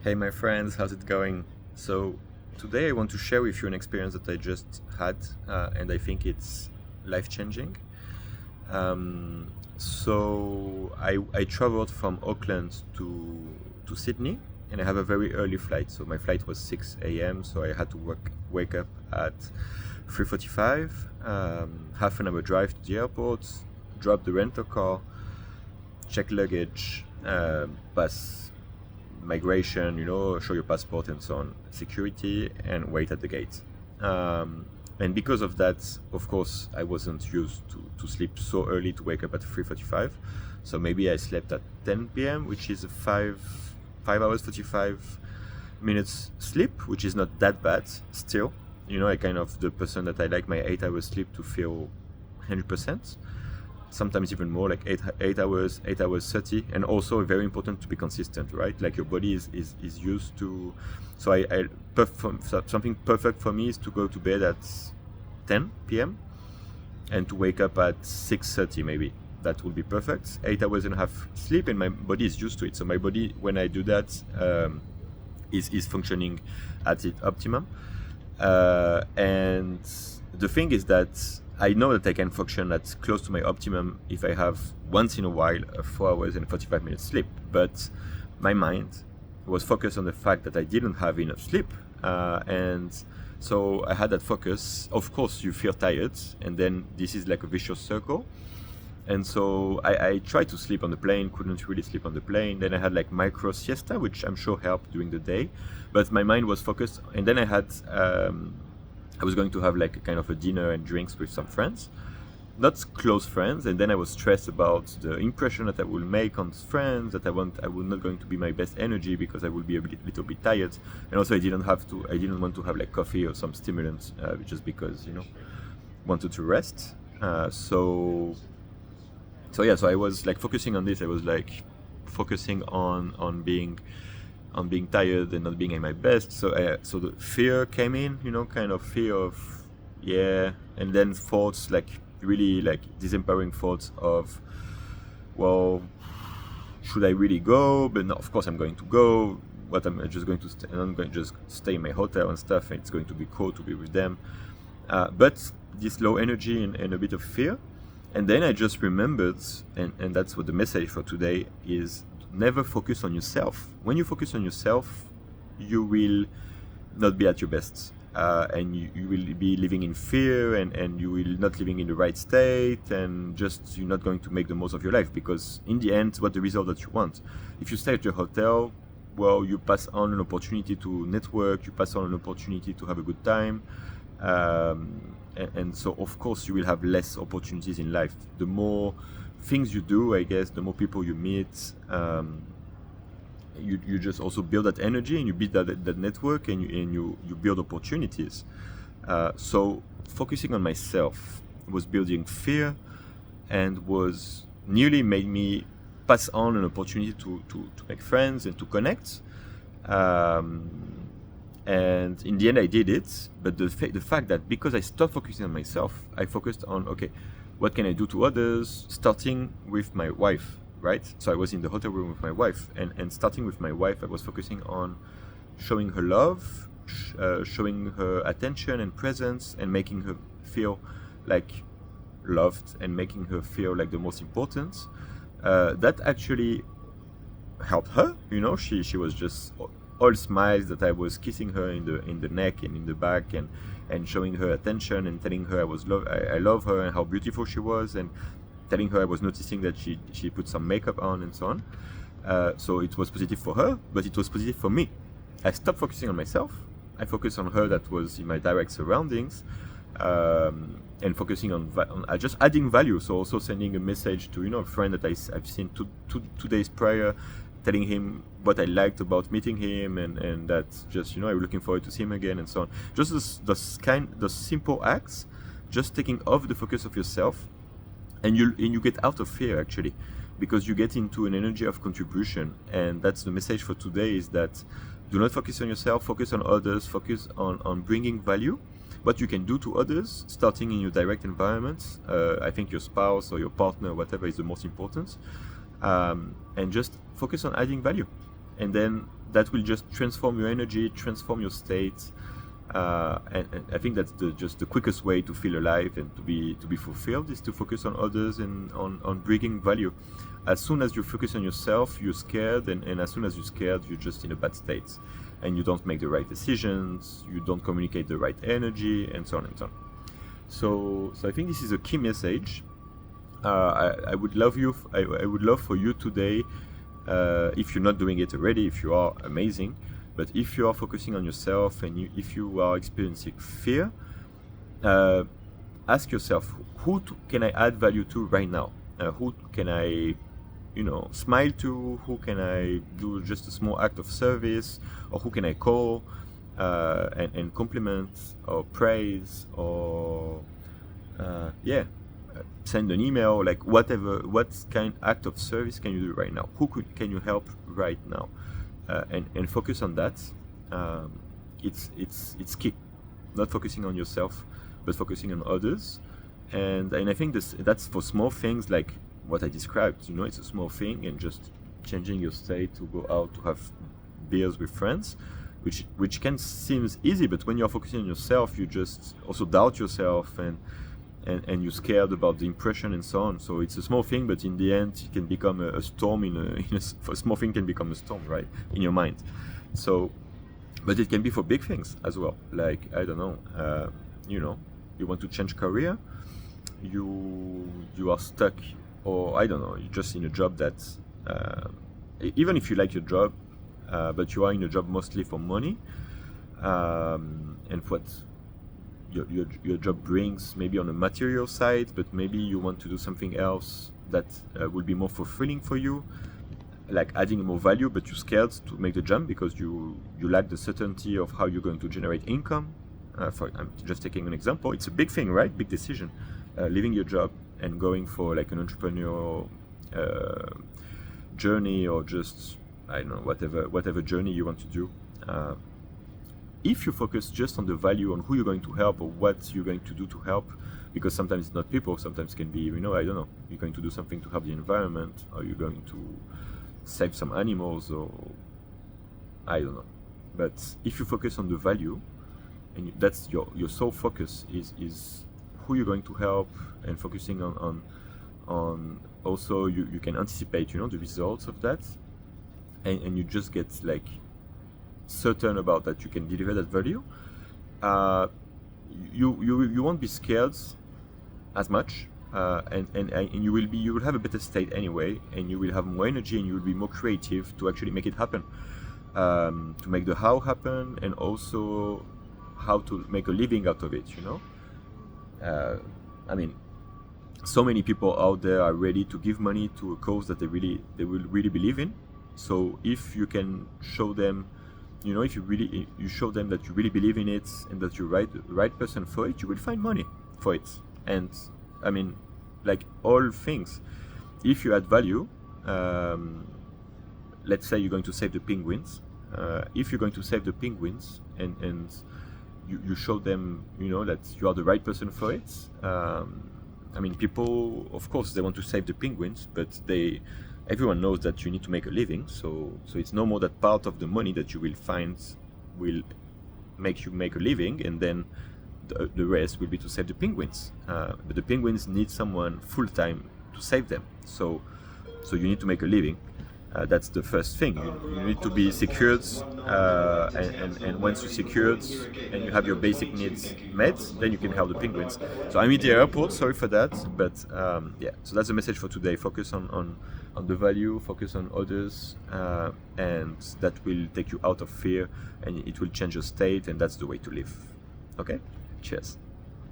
Hey, my friends, how's it going? So, today I want to share with you an experience that I just had, and I think it's life changing. I traveled from Auckland to Sydney, and I have a very early flight. So, my flight was 6 a.m., so I had to wake up at 3:45, half an hour drive to the airport, drop the rental car, check luggage, pass migration, show your passport and so on, security, and wait at the gate. And because of that, of course, I wasn't used to sleep so early to wake up at 3:45. So maybe I slept at 10 p.m., which is a 5 hours 45 minutes sleep, which is not that bad still. I kind of the person that I like my 8 hours sleep to feel 100%, sometimes even more, like 8 hours, 8 hours 30. And also very important to be consistent, right? Like your body is used to. So something perfect for me is to go to bed at 10 p.m. and to wake up at 6:30 maybe. That would be perfect. 8 hours and a half sleep, and my body is used to it. So my body, when I do that, is functioning at its optimum. And the thing is that I know that I can function at close to my optimum if I have once in a while a 4 hours and 45 minutes sleep. But my mind was focused on the fact that I didn't have enough sleep. And so I had that focus. Of course, you feel tired, and then this is like a vicious circle. And so I tried to sleep on the plane, couldn't really sleep on the plane. Then I had like micro siesta, which I'm sure helped during the day. But my mind was focused. And then I was going to have like a kind of a dinner and drinks with some friends, not close friends. And then I was stressed about the impression that I will make on friends, that I will not going to be my best energy because I will be a little bit tired. And also I didn't want to have like coffee or some stimulants, just because, wanted to rest. So I was like focusing on this. I was like focusing on being tired and not being at my best. So the fear came in, kind of fear of, yeah, and then thoughts, like really like disempowering thoughts of, well, should I really go? But no, of course I'm going to go. But I'm just going to I'm going to just stay in my hotel and stuff, and it's going to be cool to be with them. But this low energy and a bit of fear. And then I just remembered, and that's what the message for today is: never focus on yourself. When you focus on yourself, you will not be at your best. And you will be living in fear, and you will not living in the right state, and just you're not going to make the most of your life, because in the end, what the result that you want. If you stay at your hotel, well, you pass on an opportunity to network, you pass on an opportunity to have a good time. And so of course you will have less opportunities in life. The more things you do, I guess, the more people you meet, you just also build that energy, and you build that network, and you build opportunities. So focusing on myself was building fear, and was nearly made me pass on an opportunity to make friends and to connect. And in the end I did it. But the fact that because I stopped focusing on myself, I focused on, okay, what can I do to others, starting with my wife, right? So I was in the hotel room with my wife, and starting with my wife, I was focusing on showing her love, showing her attention and presence, and making her feel like loved, and making her feel like the most important. That actually helped her. She was just all smiles, that I was kissing her in the neck and in the back, and showing her attention, and telling her I love her, and how beautiful she was, and telling her I was noticing that she put some makeup on and so on. So it was positive for her, but it was positive for me. I stopped focusing on myself. I focused on her that was in my direct surroundings, and focusing on just adding value. So also sending a message to a friend that I've seen two days prior, telling him what I liked about meeting him, and that just I'm looking forward to see him again, and so on. Just those simple acts, just taking off the focus of yourself, and you get out of fear, actually, because you get into an energy of contribution. And that's the message for today: is that do not focus on yourself, focus on others, focus on bringing value, what you can do to others, starting in your direct environment. I think your spouse or your partner, whatever, is the most important. And just focus on adding value. And then that will just transform your energy, transform your state, and I think that's just the quickest way to feel alive and to be fulfilled, is to focus on others and on bringing value. As soon as you focus on yourself, you're scared, and as soon as you're scared, you're just in a bad state, and you don't make the right decisions, you don't communicate the right energy, and so on and so on. So I think this is a key message. I would love for you today, if you're not doing it already, if you are, amazing, but if you are focusing on yourself and if you are experiencing fear, ask yourself, who can I add value to right now? Who can I smile to? Who can I do just a small act of service? Or who can I call and compliment or praise or send an email, like whatever. What kind act of service can you do right now? Can you help right now? And focus on that. It's key. Not focusing on yourself, but focusing on others. And I think that's for small things like what I described. It's a small thing, and just changing your state to go out to have beers with friends, which can seem easy, but when you're focusing on yourself, you just also doubt yourself and you're scared about the impression and so on. So it's a small thing, but in the end, it can become a storm. A small thing can become a storm, right, in your mind. So, but it can be for big things as well. Like, I don't know, you want to change career, you are stuck, or I don't know, you're just in a job that, even if you like your job, but you are in a job mostly for money, and what your job brings, maybe on a material side, but maybe you want to do something else that will be more fulfilling for you, like adding more value, but you're scared to make the jump because you lack the certainty of how you're going to generate income. I'm just taking an example. It's a big thing, right? Big decision, leaving your job and going for like an entrepreneurial journey, or just, I don't know, whatever journey you want to do. If you focus just on the value, on who you're going to help or what you're going to do to help, because sometimes it's not people, sometimes it can be, I don't know, you're going to do something to help the environment, or you're going to save some animals, or I don't know. But if you focus on the value, and that's your sole focus is who you're going to help, and focusing on also you can anticipate, the results of that, and you just get like certain about that you can deliver that value, you won't be scared as much, and you will have a better state anyway, and you will have more energy, and you will be more creative to actually make it happen, to make the how happen, and also how to make a living out of it. So many people out there are ready to give money to a cause that they will really believe in. So if you can show them, if you show them that you really believe in it and that you're right person for it, you will find money for it. And like all things, if you add value, let's say you're going to save the penguins. If you're going to save the penguins and you show them, that you are the right person for it. People, of course, they want to save the penguins, but everyone knows that you need to make a living, so it's no more that part of the money that you will find will make you make a living, and then the rest will be to save the penguins. But the penguins need someone full-time to save them, so you need to make a living. That's the first thing. You need to be secured, and once you're secured and you have your basic needs met, then you can help the penguins. So I'm in the airport, sorry for that, but so that's the message for today. Focus on the value, focus on others, and that will take you out of fear, and it will change your state, and that's the way to live. Okay? Cheers.